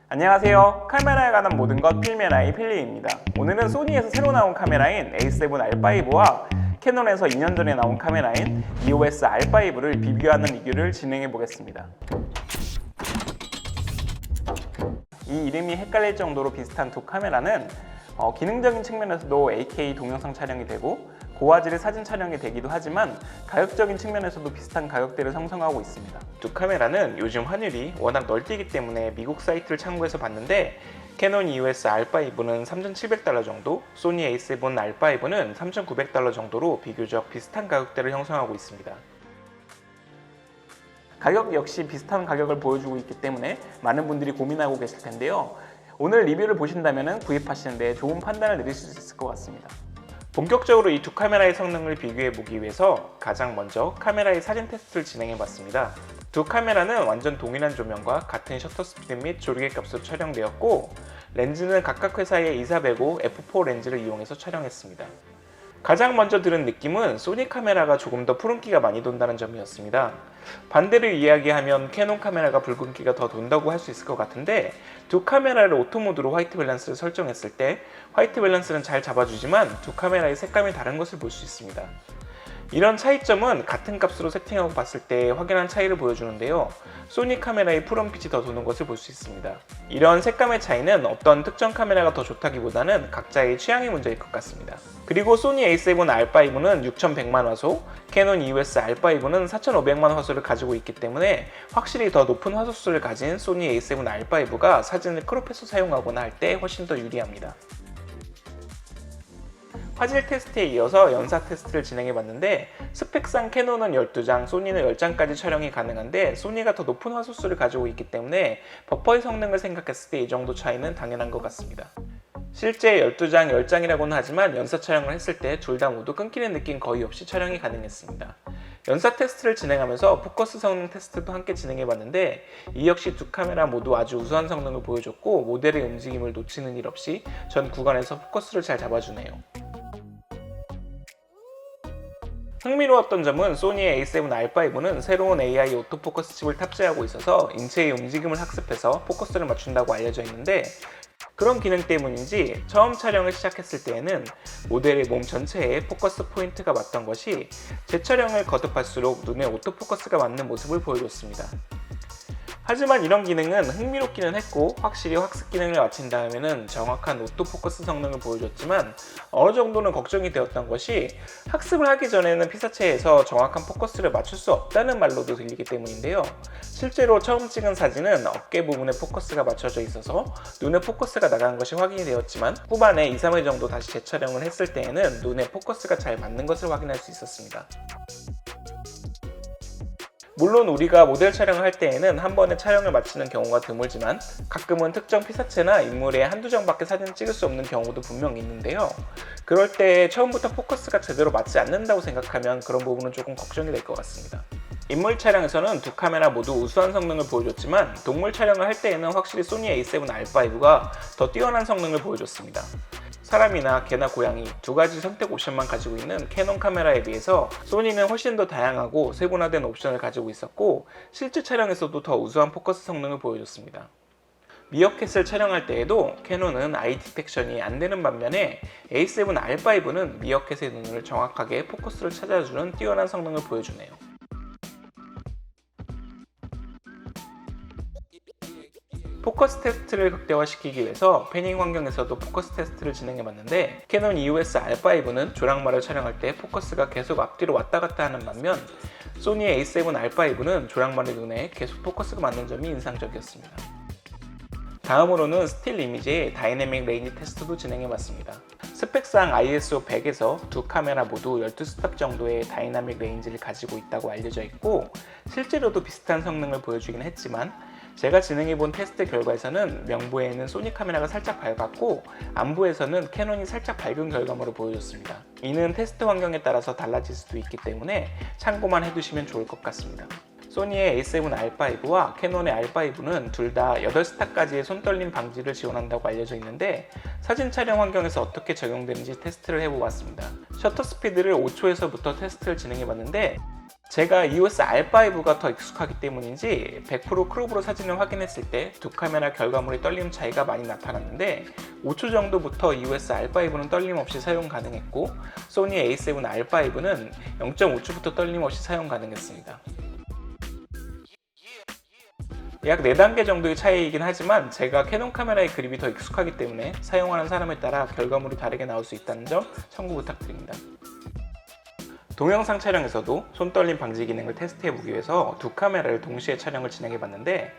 안녕하세요. 카메라에 관한 모든 것 필메라이 필리입니다. 오늘은 소니에서 새로 나온 카메라인 A7R5와 캐논에서 2년 전에 나온 카메라인 EOS R5를 비교하는 리뷰를 진행해 보겠습니다. 이 이름이 헷갈릴 정도로 비슷한 두 카메라는 기능적인 측면에서도 8K 동영상 촬영이 되고 고화질의 사진 촬영이 되기도 하지만 가격적인 측면에서도 비슷한 가격대를 형성하고 있습니다. 두 카메라는 요즘 환율이 워낙 널뛰기 때문에 미국 사이트를 참고해서 봤는데 캐논 EOS R5는 3,700달러 정도, 소니 A7 R5는 3,900달러 정도로 비교적 비슷한 가격대를 형성하고 있습니다. 가격 역시 비슷한 가격을 보여주고 있기 때문에 많은 분들이 고민하고 계실 텐데요. 오늘 리뷰를 보신다면 구입하시는 데 좋은 판단을 내리실 수 있을 것 같습니다. 본격적으로 이 두 카메라의 성능을 비교해 보기 위해서 가장 먼저 카메라의 사진 테스트를 진행해 봤습니다. 두 카메라는 완전 동일한 조명과 같은 셔터 스피드 및 조리개 값으로 촬영되었고 렌즈는 각각 회사의 2405 f4 렌즈를 이용해서 촬영했습니다. 가장 먼저 들은 느낌은 소니 카메라가 조금 더 푸른기가 많이 돈다는 점이었습니다. 반대를 이야기하면 캐논 카메라가 붉은기가 더 돈다고 할 수 있을 것 같은데 두 카메라를 오토 모드로 화이트 밸런스를 설정했을 때 화이트 밸런스는 잘 잡아주지만 두 카메라의 색감이 다른 것을 볼 수 있습니다. 이런 차이점은 같은 값으로 세팅하고 봤을 때 확연한 차이를 보여주는데요. 소니 카메라의 푸른빛이 더 도는 것을 볼 수 있습니다. 이런 색감의 차이는 어떤 특정 카메라가 더 좋다기보다는 각자의 취향의 문제일 것 같습니다. 그리고 소니 A7 R5는 6100만 화소, 캐논 EOS R5는 4500만 화소를 가지고 있기 때문에 확실히 더 높은 화소수를 가진 소니 A7 R5가 사진을 크롭해서 사용하거나 할 때 훨씬 더 유리합니다. 화질 테스트에 이어서 연사 테스트를 진행해봤는데 스펙상 캐논은 12장, 소니는 10장까지 촬영이 가능한데 소니가 더 높은 화소수를 가지고 있기 때문에 버퍼의 성능을 생각했을 때 이 정도 차이는 당연한 것 같습니다. 실제 12장, 10장이라고는 하지만 연사 촬영을 했을 때 둘 다 모두 끊기는 느낌 거의 없이 촬영이 가능했습니다. 연사 테스트를 진행하면서 포커스 성능 테스트도 함께 진행해봤는데 이 역시 두 카메라 모두 아주 우수한 성능을 보여줬고 모델의 움직임을 놓치는 일 없이 전 구간에서 포커스를 잘 잡아주네요. 흥미로웠던 점은 소니의 A7 R5는 새로운 AI 오토포커스 칩을 탑재하고 있어서 인체의 움직임을 학습해서 포커스를 맞춘다고 알려져 있는데 그런 기능 때문인지 처음 촬영을 시작했을 때에는 모델의 몸 전체에 포커스 포인트가 맞던 것이 재촬영을 거듭할수록 눈에 오토포커스가 맞는 모습을 보여줬습니다. 하지만 이런 기능은 흥미롭기는 했고 확실히 학습 기능을 마친 다음에는 정확한 오토포커스 성능을 보여줬지만 어느 정도는 걱정이 되었던 것이 학습을 하기 전에는 피사체에서 정확한 포커스를 맞출 수 없다는 말로도 들리기 때문인데요. 실제로 처음 찍은 사진은 어깨 부분에 포커스가 맞춰져 있어서 눈에 포커스가 나간 것이 확인이 되었지만 후반에 2, 3회 정도 다시 재촬영을 했을 때에는 눈에 포커스가 잘 맞는 것을 확인할 수 있었습니다. 물론 우리가 모델 촬영을 할 때에는 한 번에 촬영을 마치는 경우가 드물지만 가끔은 특정 피사체나 인물에 한두 장밖에 사진을 찍을 수 없는 경우도 분명 있는데요. 그럴 때 처음부터 포커스가 제대로 맞지 않는다고 생각하면 그런 부분은 조금 걱정이 될 것 같습니다. 인물 촬영에서는 두 카메라 모두 우수한 성능을 보여줬지만 동물 촬영을 할 때에는 확실히 소니 A7 R5가 더 뛰어난 성능을 보여줬습니다. 사람이나 개나 고양이 두 가지 선택 옵션만 가지고 있는 캐논 카메라에 비해서 소니는 훨씬 더 다양하고 세분화된 옵션을 가지고 있었고 실제 촬영에서도 더 우수한 포커스 성능을 보여줬습니다. 미어캣을 촬영할 때에도 캐논은 아이 디텍션이 안 되는 반면에 A7 R5는 미어캣의 눈을 정확하게 포커스를 찾아주는 뛰어난 성능을 보여주네요. 포커스 테스트를 극대화시키기 위해서 패닝 환경에서도 포커스 테스트를 진행해봤는데 캐논 EOS R5는 조랑말을 촬영할 때 포커스가 계속 앞뒤로 왔다 갔다 하는 반면 소니의 A7 R5는 조랑말의 눈에 계속 포커스가 맞는 점이 인상적이었습니다. 다음으로는 스틸 이미지의 다이내믹 레인지 테스트도 진행해봤습니다. 스펙상 ISO 100에서 두 카메라 모두 12스탑 정도의 다이나믹 레인지를 가지고 있다고 알려져 있고 실제로도 비슷한 성능을 보여주긴 했지만 제가 진행해본 테스트 결과에서는 명부에는 소니 카메라가 살짝 밝았고 안부에서는 캐논이 살짝 밝은 결과물을 보여줬습니다. 이는 테스트 환경에 따라서 달라질 수도 있기 때문에 참고만 해두시면 좋을 것 같습니다. 소니의 A7 R5와 캐논의 R5는 둘 다 8스탑까지의 손떨림 방지를 지원한다고 알려져 있는데 사진 촬영 환경에서 어떻게 적용되는지 테스트를 해보았습니다. 셔터 스피드를 5초에서부터 테스트를 진행해봤는데 제가 EOS R5가 더 익숙하기 때문인지 100% 크롭으로 사진을 확인했을 때 두 카메라 결과물의 떨림 차이가 많이 나타났는데 5초 정도부터 EOS R5는 떨림 없이 사용 가능했고 소니 A7 R5는 0.5초부터 떨림 없이 사용 가능했습니다. 약 4단계 정도의 차이이긴 하지만 제가 캐논 카메라의 그립이 더 익숙하기 때문에 사용하는 사람에 따라 결과물이 다르게 나올 수 있다는 점 참고 부탁드립니다. 동영상 촬영에서도 손떨림 방지 기능을 테스트해보기 위해서 두 카메라를 동시에 촬영을 진행해봤는데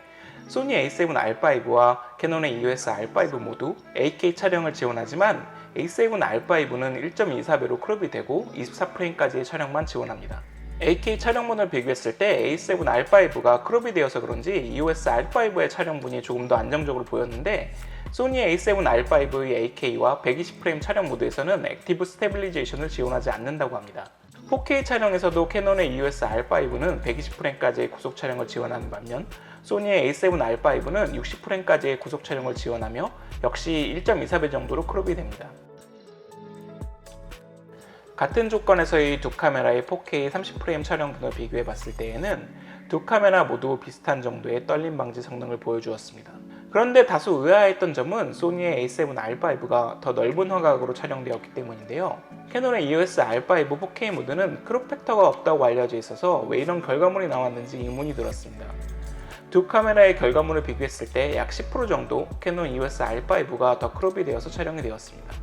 소니 A7 R5와 캐논의 EOS R5 모두 8K 촬영을 지원하지만 A7 R5는 1.24배로 크롭이 되고 24프레임까지의 촬영만 지원합니다. 8K 촬영문을 비교했을 때 A7 R5가 크롭이 되어서 그런지 EOS R5의 촬영분이 조금 더 안정적으로 보였는데 소니 A7 R5의 8K와 120프레임 촬영 모드에서는 액티브 스테빌리제이션을 지원하지 않는다고 합니다. 4K 촬영에서도 캐논의 EOS R5는 120프레임까지의 고속 촬영을 지원하는 반면 소니의 A7 R5는 60프레임까지의 고속 촬영을 지원하며 역시 1.24배 정도로 크롭이 됩니다. 같은 조건에서의 두 카메라의 4K 30프레임 촬영분을 비교해 봤을 때에는 두 카메라 모두 비슷한 정도의 떨림 방지 성능을 보여주었습니다. 그런데 다소 의아했던 점은 소니의 A7 R5가 더 넓은 화각으로 촬영되었기 때문인데요. 캐논의 EOS R5 4K 모드는 크롭 팩터가 없다고 알려져 있어서 왜 이런 결과물이 나왔는지 의문이 들었습니다. 두 카메라의 결과물을 비교했을 때 약 10% 정도 캐논 EOS R5가 더 크롭이 되어서 촬영이 되었습니다.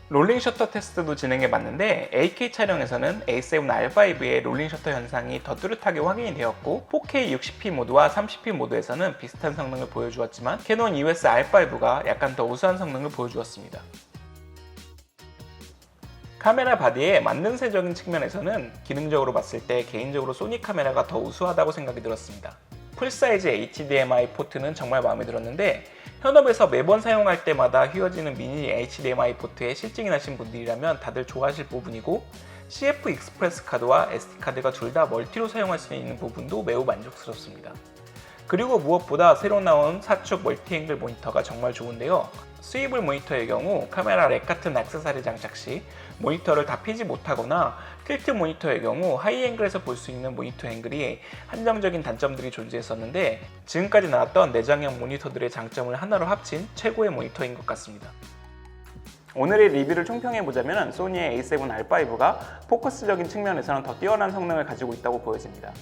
롤링 셔터 테스트도 진행해봤는데 8K 촬영에서는 A7 R5의 롤링 셔터 현상이 더 뚜렷하게 확인이 되었고 4K 60p 모드와 30p 모드에서는 비슷한 성능을 보여주었지만 캐논 EOS R5가 약간 더 우수한 성능을 보여주었습니다. 카메라 바디의 만능세적인 측면에서는 기능적으로 봤을 때 개인적으로 소니 카메라가 더 우수하다고 생각이 들었습니다. 풀사이즈 HDMI 포트는 정말 마음에 들었는데 현업에서 매번 사용할 때마다 휘어지는 미니 HDMI 포트에 실증이 나신 분들이라면 다들 좋아하실 부분이고 CF 익스프레스 카드와 SD카드가 둘 다 멀티로 사용할 수 있는 부분도 매우 만족스럽습니다. 그리고 무엇보다 새로 나온 4축 멀티앵글 모니터가 정말 좋은데요. 스위블 모니터의 경우 카메라 렉 같은 액세서리 장착 시 모니터를 다 피지 못하거나 틸트 모니터의 경우 하이앵글에서 볼 수 있는 모니터 앵글이 한정적인 단점들이 존재했었는데 지금까지 나왔던 내장형 모니터들의 장점을 하나로 합친 최고의 모니터인 것 같습니다. 오늘의 리뷰를 총평해보자면 소니의 A7 R5가 포커스적인 측면에서는 더 뛰어난 성능을 가지고 있다고 보여집니다.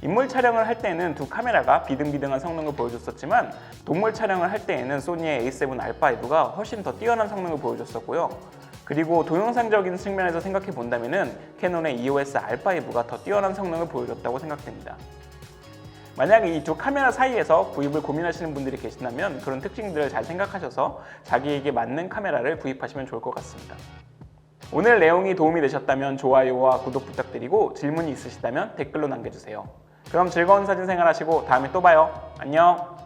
인물 촬영을 할 때에는 두 카메라가 비등비등한 성능을 보여줬었지만 동물 촬영을 할 때에는 소니의 A7 R5가 훨씬 더 뛰어난 성능을 보여줬었고요. 그리고 동영상적인 측면에서 생각해 본다면 캐논의 EOS R5가 더 뛰어난 성능을 보여줬다고 생각됩니다. 만약에 이 두 카메라 사이에서 구입을 고민하시는 분들이 계신다면 그런 특징들을 잘 생각하셔서 자기에게 맞는 카메라를 구입하시면 좋을 것 같습니다. 오늘 내용이 도움이 되셨다면 좋아요와 구독 부탁드리고 질문이 있으시다면 댓글로 남겨주세요. 그럼 즐거운 사진 생활 하시고 다음에 또 봐요. 안녕.